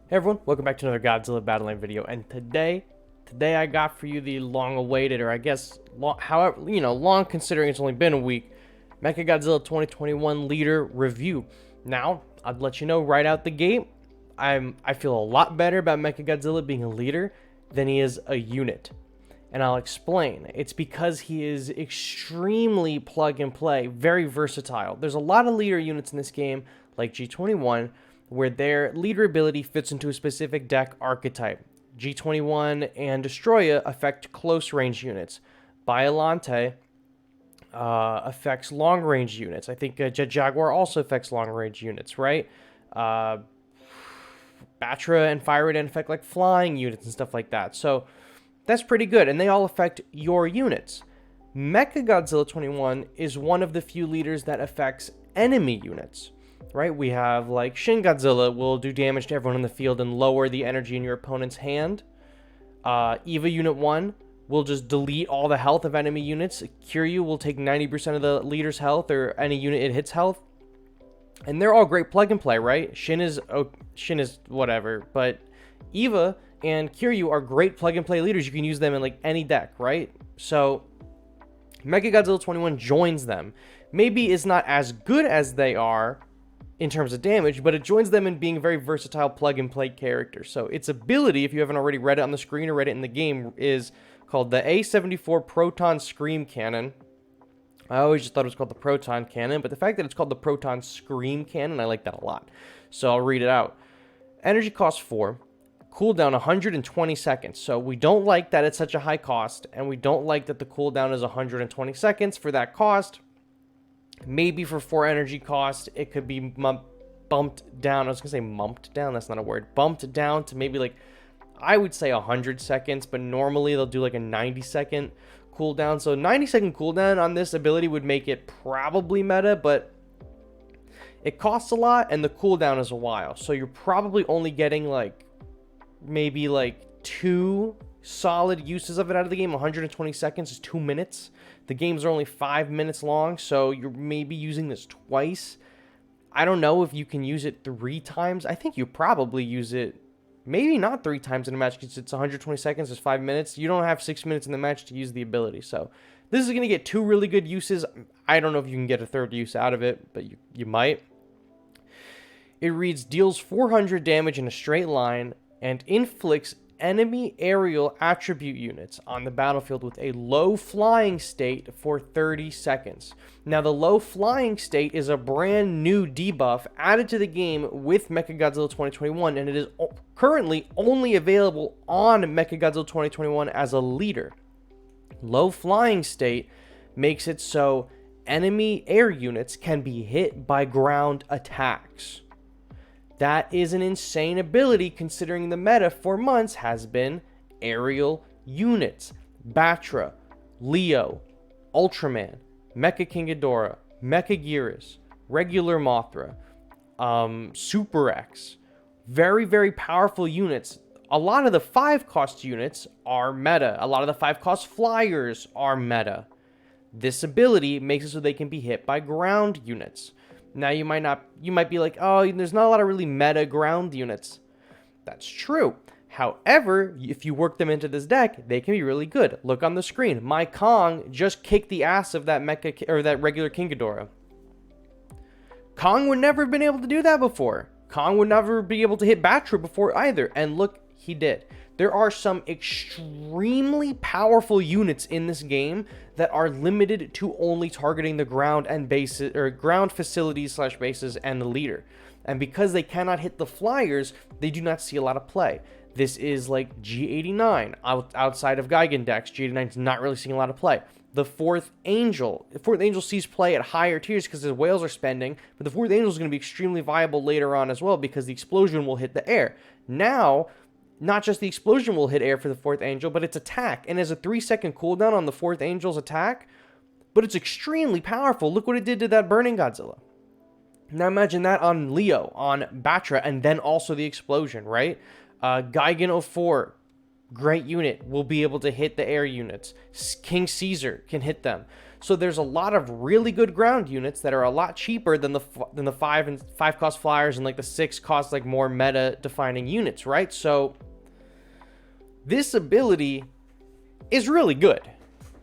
Hey everyone, welcome back to another Godzilla Battle Line video, and today I got for you the long-awaited, or I guess, long considering it's only been a week, Mechagodzilla 2021 leader review. Now, I'd let you know right out the gate, I feel a lot better about Mechagodzilla being a leader than he is a unit. And I'll explain. It's because he is extremely plug and play, very versatile. There's a lot of leader units in this game, like G21, where their leader ability fits into a specific deck archetype. G21 and Destroya affect close range units. Biolante affects long range units. I think Jet Jaguar also affects long range units, right? Batra and Fire Red affect like flying units and stuff like that. So that's pretty good, and they all affect your units. Mechagodzilla 21 is one of the few leaders that affects enemy units, right? We have like Shin Godzilla will do damage to everyone in the field and lower the energy in your opponent's hand. Eva Unit 1 will just delete all the health of enemy units. Kiryu will take 90% of the leader's health or any unit it hits health. And they're all great plug and play, right? Shin is whatever, but Eva and Kiryu are great plug and play leaders. You can use them in like any deck, right? So Mechagodzilla 21 joins them. Maybe it's not as good as they are in terms of damage, but it joins them in being a very versatile plug and play character. So its ability, if you haven't already read it on the screen or read it in the game, is called the A74 Proton Scream Cannon. I always just thought it was called the Proton Cannon, but the fact that it's called the Proton Scream Cannon, I like that a lot. So I'll read it out. Energy cost 4. Cooldown 120 seconds. So we don't like that it's such a high cost, and we don't like that the cooldown is 120 seconds for that cost. Maybe for 4 energy cost, it could be bumped down. I was going to say mumped down. That's not a word. Bumped down to maybe like, I would say 100 seconds, but normally they'll do like a 90-second cooldown. So 90-second cooldown on this ability would make it probably meta, but it costs a lot, and the cooldown is a while. So you're probably only getting like maybe like 2 solid uses of it out of the game. 120 seconds is 2 minutes. The games are only 5 minutes long, so you're maybe using this twice. I don't know if you can use it 3 times. I think you probably use it maybe not 3 times in a match, because it's 120 seconds, it's 5 minutes. You don't have 6 minutes in the match to use the ability. So this is going to get 2 really good uses. I don't know if you can get a third use out of it, but you might. It reads, deals 400 damage in a straight line and inflicts enemy aerial attribute units on the battlefield with a low flying state for 30 seconds. Now, the low flying state is a brand new debuff added to the game with Mechagodzilla 2021, and it is currently only available on Mechagodzilla 2021 as a leader. Low flying state makes it so enemy air units can be hit by ground attacks. That is an insane ability, considering the meta for months has been aerial units. Batra, Leo, Ultraman, Mecha King Ghidorah, Mecha Gearus, regular Mothra, Super X. Very, very powerful units. A lot of the 5-cost units are meta. A lot of the 5-cost flyers are meta. This ability makes it so they can be hit by ground units. Now, you might be like, oh, there's not a lot of really meta ground units. That's true. However, if you work them into this deck, they can be really good. Look on the screen. My Kong just kicked the ass of that that regular King Ghidorah. Kong would never have been able to do that before. Kong would never be able to hit Batra before either. And look, he did. There are some extremely powerful units in this game that are limited to only targeting the ground and bases, or ground facilities / bases, and the leader. And because they cannot hit the flyers, they do not see a lot of play. This is like G89 outside of Gigan decks. G89 is not really seeing a lot of play. The fourth Angel sees play at higher tiers because the whales are spending, but the fourth Angel is going to be extremely viable later on as well because the explosion will hit the air. Now, not just the explosion will hit air for the 4th Angel, but its attack. And has a 3-second cooldown on the 4th Angel's attack. But it's extremely powerful. Look what it did to that Burning Godzilla. Now imagine that on Leo, on Batra, and then also the explosion, right? Gigan 04, great unit, will be able to hit the air units. King Caesar can hit them. So there's a lot of really good ground units that are a lot cheaper than the 5 cost flyers, and like the 6 cost like more meta defining units, right? So this ability is really good.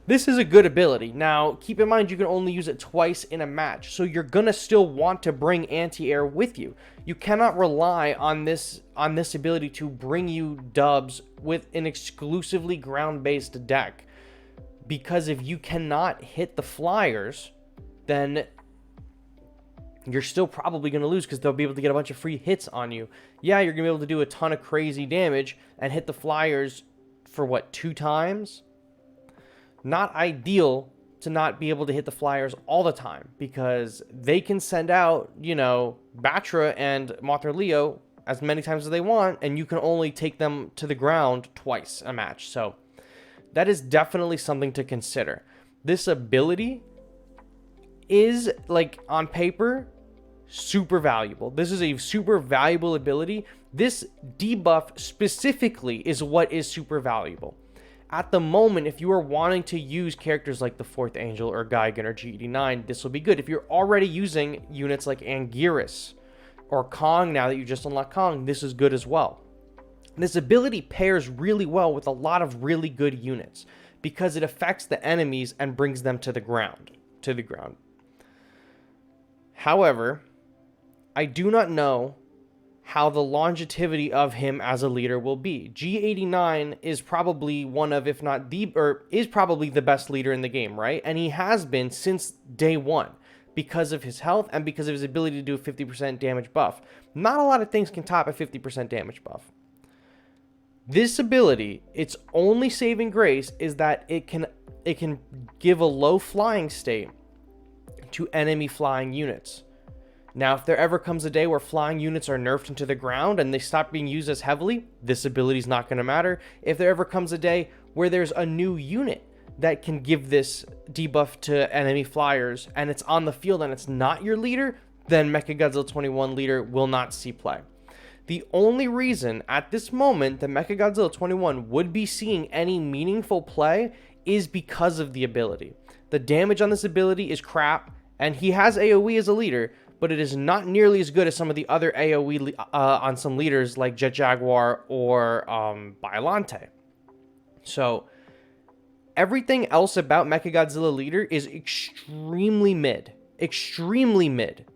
This is a good ability. Now, keep in mind you can only use it twice in a match, so you're gonna still want to bring anti-air with you. You cannot rely on this ability to bring you dubs with an exclusively ground-based deck, because if you cannot hit the flyers, then you're still probably going to lose, because they'll be able to get a bunch of free hits on you. Yeah, you're going to be able to do a ton of crazy damage and hit the flyers for, what, 2 times? Not ideal to not be able to hit the flyers all the time, because they can send out, you know, Batra and Mothra Leo as many times as they want, and you can only take them to the ground twice a match. So that is definitely something to consider. This ability is, like, on paper, super valuable. This is a super valuable ability. This debuff specifically is what is super valuable. At the moment, if you are wanting to use characters like the 4th Angel or Gigan or G89, this will be good. If you're already using units like Anguirus or Kong, now that you just unlocked Kong, this is good as well. This ability pairs really well with a lot of really good units, because it affects the enemies and brings them to the ground. However, I do not know how the longevity of him as a leader will be. G89 is probably one of, if not the, or is probably the best leader in the game, right? And he has been since day one, because of his health and because of his ability to do a 50% damage buff. Not a lot of things can top a 50% damage buff. This ability, its only saving grace is that it can give a low flying state to enemy flying units. Now, if there ever comes a day where flying units are nerfed into the ground and they stop being used as heavily, this ability is not going to matter. If there ever comes a day where there's a new unit that can give this debuff to enemy flyers and it's on the field and it's not your leader, then Mechagodzilla 21 leader will not see play. The only reason at this moment that Mechagodzilla 21 would be seeing any meaningful play is because of the ability. The damage on this ability is crap, and he has AoE as a leader, but it is not nearly as good as some of the other AoE on some leaders like Jet Jaguar or Biollante. So everything else about Mechagodzilla leader is extremely mid. Extremely mid.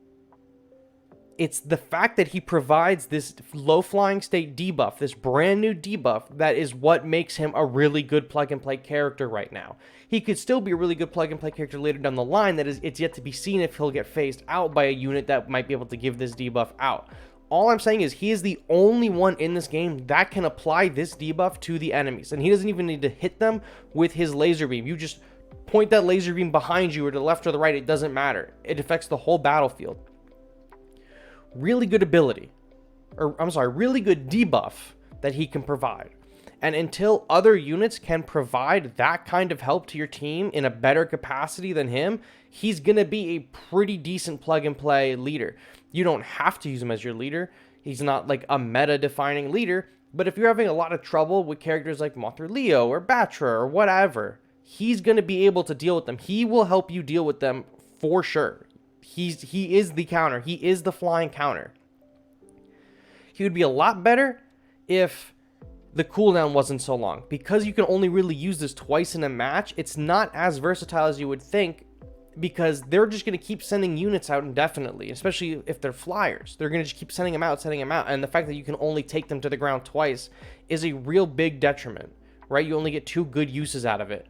It's the fact that he provides this low flying state debuff, this brand new debuff, that is what makes him a really good plug and play character right now. He could still be a really good plug and play character later down the line. That is, it's yet to be seen if he'll get phased out by a unit that might be able to give this debuff out. All I'm saying is he is the only one in this game that can apply this debuff to the enemies, and he doesn't even need to hit them with his laser beam. You just point that laser beam behind you or to the left or the right, it doesn't matter. It affects the whole battlefield. Really good ability, or I'm sorry, really good debuff that he can provide. And until other units can provide that kind of help to your team in a better capacity than him, he's going to be a pretty decent plug and play leader. You don't have to use him as your leader. He's not like a meta defining leader, but if you're having a lot of trouble with characters like Mothra Leo or Batra or whatever, he's going to be able to deal with them. He will help you deal with them for sure. He is the counter. He is the flying counter. He would be a lot better if the cooldown wasn't so long. Because you can only really use this twice in a match, it's not as versatile as you would think, because they're just going to keep sending units out indefinitely, especially if they're flyers. They're going to just keep sending them out, and the fact that you can only take them to the ground twice is a real big detriment, right? You only get 2 good uses out of it.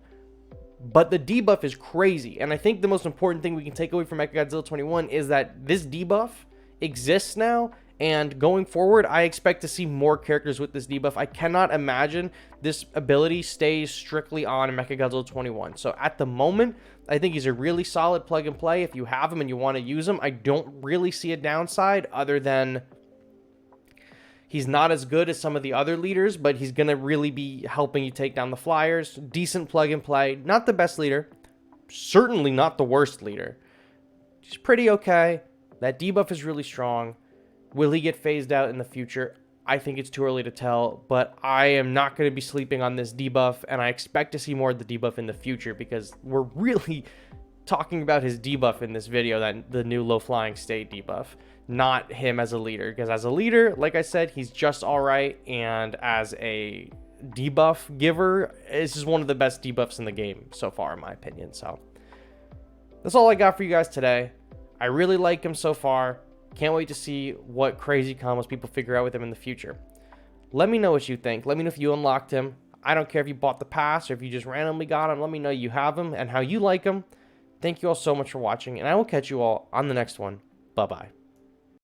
But the debuff is crazy, and I think the most important thing we can take away from Mechagodzilla 21 is that this debuff exists now, and going forward, I expect to see more characters with this debuff. I cannot imagine this ability stays strictly on Mechagodzilla 21. So at the moment, I think he's a really solid plug and play. If you have him and you want to use him, I don't really see a downside other than he's not as good as some of the other leaders, but he's going to really be helping you take down the flyers. Decent plug and play. Not the best leader. Certainly not the worst leader. He's pretty okay. That debuff is really strong. Will he get phased out in the future? I think it's too early to tell, but I am not going to be sleeping on this debuff, and I expect to see more of the debuff in the future, because we're really talking about his debuff in this video, that the new low flying state debuff, not him as a leader. Because as a leader, like I said, he's just all right, and as a debuff giver, this is one of the best debuffs in the game so far, in my opinion. So that's all I got for you guys today. I really like him so far. Can't wait to see what crazy combos people figure out with him in the future. Let me know what you think. Let me know if you unlocked him. I don't care if you bought the pass or if you just randomly got him. Let me know you have him and how you like him. Thank you all so much for watching, and I will catch you all on the next one. Bye-bye.